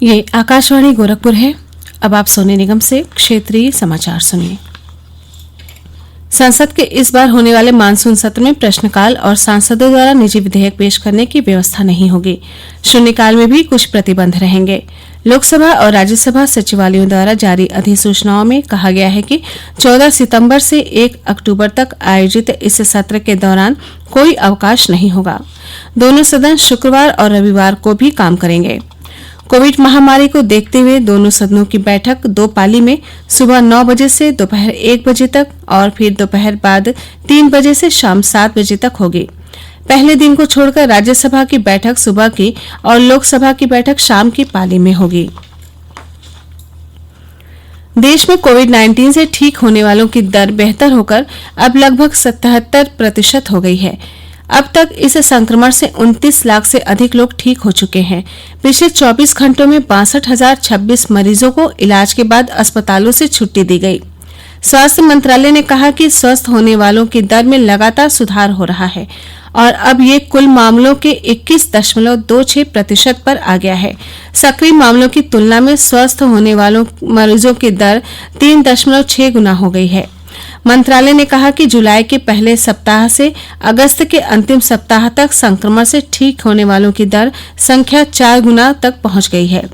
ये आकाशवाणी गोरखपुर है। अब आप सोने निगम से क्षेत्रीय समाचार सुनिए। संसद के इस बार होने वाले मानसून सत्र में प्रश्नकाल और सांसदों द्वारा निजी विधेयक पेश करने की व्यवस्था नहीं होगी। शून्यकाल में भी कुछ प्रतिबंध रहेंगे। लोकसभा और राज्यसभा सचिवालयों द्वारा जारी अधिसूचनाओं में कहा गया है कि 14 सितंबर से 1 अक्टूबर तक आयोजित इस सत्र के दौरान कोई अवकाश नहीं होगा। दोनों सदन शुक्रवार और रविवार को भी काम करेंगे। कोविड महामारी को देखते हुए दोनों सदनों की बैठक 2 पाली में सुबह 9 बजे से दोपहर 1 बजे तक और फिर दोपहर बाद 3 बजे से शाम 7 बजे तक होगी। पहले दिन को छोड़कर राज्यसभा की बैठक सुबह की और लोकसभा की बैठक शाम की पाली में होगी। देश में कोविड-19 से ठीक होने वालों की दर बेहतर होकर अब लगभग 77% हो गई है। अब तक इस संक्रमण से 29 लाख से अधिक लोग ठीक हो चुके हैं। पिछले 24 घंटों में 62,026 मरीजों को इलाज के बाद अस्पतालों से छुट्टी दी गई। स्वास्थ्य मंत्रालय ने कहा कि स्वस्थ होने वालों की दर में लगातार सुधार हो रहा है और अब ये कुल मामलों के 21.26% पर आ गया है। सक्रिय मामलों की तुलना में स्वस्थ होने वालों मरीजों की दर 3.6 गुना हो गई है। मंत्रालय ने कहा कि जुलाई के पहले सप्ताह से अगस्त के अंतिम सप्ताह तक संक्रमण से ठीक होने वालों की दर संख्या 4 गुना तक पहुंच गई है।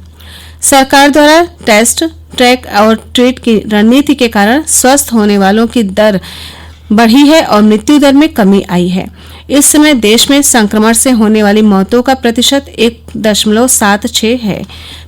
सरकार द्वारा टेस्ट, ट्रैक और ट्रीट की रणनीति के कारण स्वस्थ होने वालों की दर बढ़ी है और मृत्यु दर में कमी आई है। इस समय देश में संक्रमण से होने वाली मौतों का प्रतिशत 1.76 है।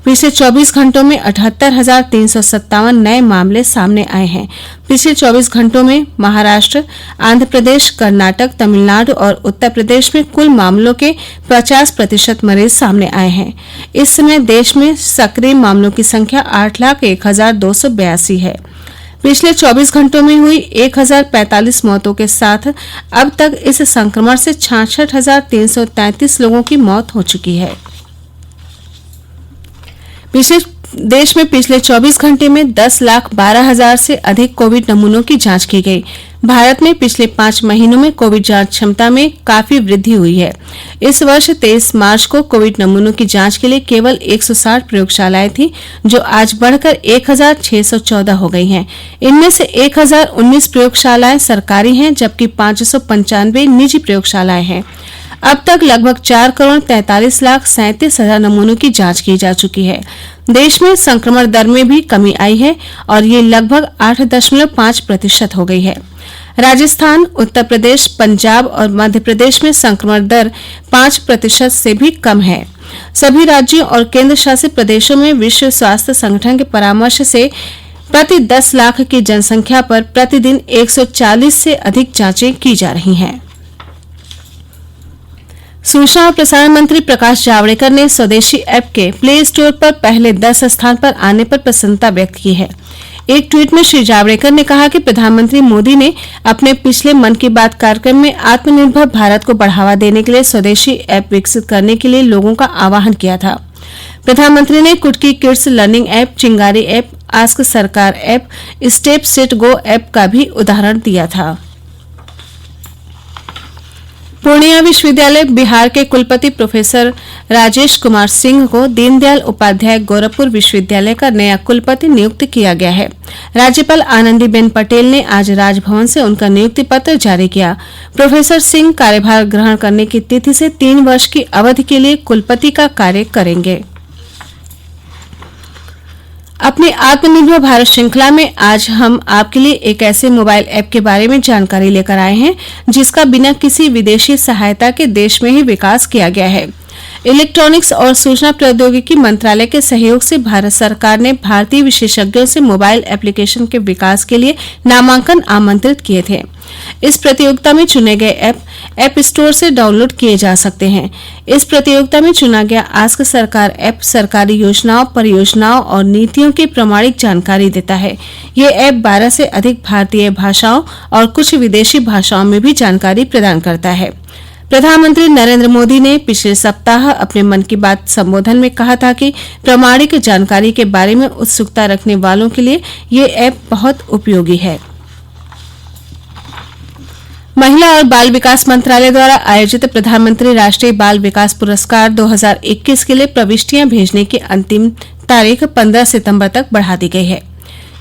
पिछले 24 घंटों में 78,357 नए मामले सामने आए हैं। पिछले 24 घंटों में महाराष्ट्र, आंध्र प्रदेश, कर्नाटक, तमिलनाडु और उत्तर प्रदेश में कुल मामलों के 50% मरीज सामने आए हैं। इस समय देश में सक्रिय मामलों की संख्या 8,01,282 है। पिछले 24 घंटों में हुई 1,045 मौतों के साथ अब तक इस संक्रमण से 66,333 लोगों की मौत हो चुकी है। देश में पिछले 24 घंटे में 10,12,000 से अधिक कोविड नमूनों की जांच की गई। भारत में पिछले 5 महीनों में कोविड जांच क्षमता में काफी वृद्धि हुई है। इस वर्ष 23 मार्च को कोविड नमूनों की जांच के लिए केवल 160 प्रयोगशालाएं थी, जो आज बढ़कर 1,614 हो गई हैं। इनमें से 1,019 प्रयोगशालाएं सरकारी हैं, जबकि 595 निजी प्रयोगशालाएं हैं। अब तक लगभग 4,43,37,000 नमूनों की जांच की जा चुकी है। देश में संक्रमण दर में भी कमी आई है और ये लगभग 8.5% हो गई है। राजस्थान, उत्तर प्रदेश, पंजाब और मध्य प्रदेश में संक्रमण दर 5% से भी कम है। सभी राज्यों और केंद्र शासित प्रदेशों में विश्व स्वास्थ्य संगठन के परामर्श से प्रति 10 लाख की जनसंख्या पर प्रतिदिन 140 से अधिक जांचें की जा रही हैं। सूचना और प्रसारण मंत्री प्रकाश जावड़ेकर ने स्वदेशी ऐप के प्ले स्टोर पर पहले 10 स्थान पर आने पर प्रसन्नता व्यक्त की है। एक ट्वीट में श्री जावड़ेकर ने कहा कि प्रधानमंत्री मोदी ने अपने पिछले मन की बात कार्यक्रम में आत्मनिर्भर भारत को बढ़ावा देने के लिए स्वदेशी ऐप विकसित करने के लिए लोगों का आह्वान किया था। प्रधानमंत्री ने कुटकी किड्स लर्निंग ऐप, चिंगारी ऐप, आस्क सरकार app, step set go app का भी उदाहरण दिया था। पूर्णिया विश्वविद्यालय बिहार के कुलपति प्रोफेसर राजेश कुमार सिंह को दीनदयाल उपाध्याय गोरखपुर विश्वविद्यालय का नया कुलपति नियुक्त किया गया है। राज्यपाल आनंदीबेन पटेल ने आज राजभवन से उनका नियुक्ति पत्र जारी किया। प्रोफेसर सिंह कार्यभार ग्रहण करने की तिथि से 3 वर्ष की अवधि के लिए कुलपति का कार्य करेंगे। अपनी आत्मनिर्भर भारत श्रृंखला में आज हम आपके लिए एक ऐसे मोबाइल ऐप के बारे में जानकारी लेकर आए हैं जिसका बिना किसी विदेशी सहायता के देश में ही विकास किया गया है। इलेक्ट्रॉनिक्स और सूचना प्रौद्योगिकी मंत्रालय के सहयोग से भारत सरकार ने भारतीय विशेषज्ञों से मोबाइल एप्लीकेशन के विकास के लिए नामांकन आमंत्रित किए थे। इस प्रतियोगिता में चुने गए ऐप स्टोर से डाउनलोड किए जा सकते हैं। इस प्रतियोगिता में चुना गया आस्क सरकार ऐप सरकारी योजनाओं, परियोजनाओं और नीतियों की प्रामाणिक जानकारी देता है। ये ऐप 12 से अधिक भारतीय भाषाओं और कुछ विदेशी भाषाओं में भी जानकारी प्रदान करता है। प्रधानमंत्री नरेंद्र मोदी ने पिछले सप्ताह अपने मन की बात संबोधन में कहा था कि प्रामाणिक जानकारी के बारे में उत्सुकता रखने वालों के लिए ये ऐप बहुत उपयोगी है। महिला और बाल विकास मंत्रालय द्वारा आयोजित प्रधानमंत्री राष्ट्रीय बाल विकास पुरस्कार 2021 के लिए प्रविष्टियां भेजने की अंतिम तारीख 15 सितंबर तक बढ़ा दी गई है।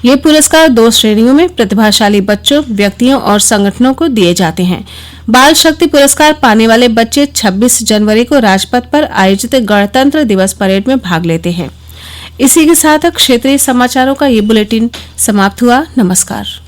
ये पुरस्कार 2 श्रेणियों में प्रतिभाशाली बच्चों, व्यक्तियों और संगठनों को दिए जाते हैं। बाल शक्ति पुरस्कार पाने वाले बच्चे 26 जनवरी को राजपथ पर आयोजित गणतंत्र दिवस परेड में भाग लेते हैं। इसी के साथ क्षेत्रीय समाचारों का ये बुलेटिन समाप्त हुआ। नमस्कार।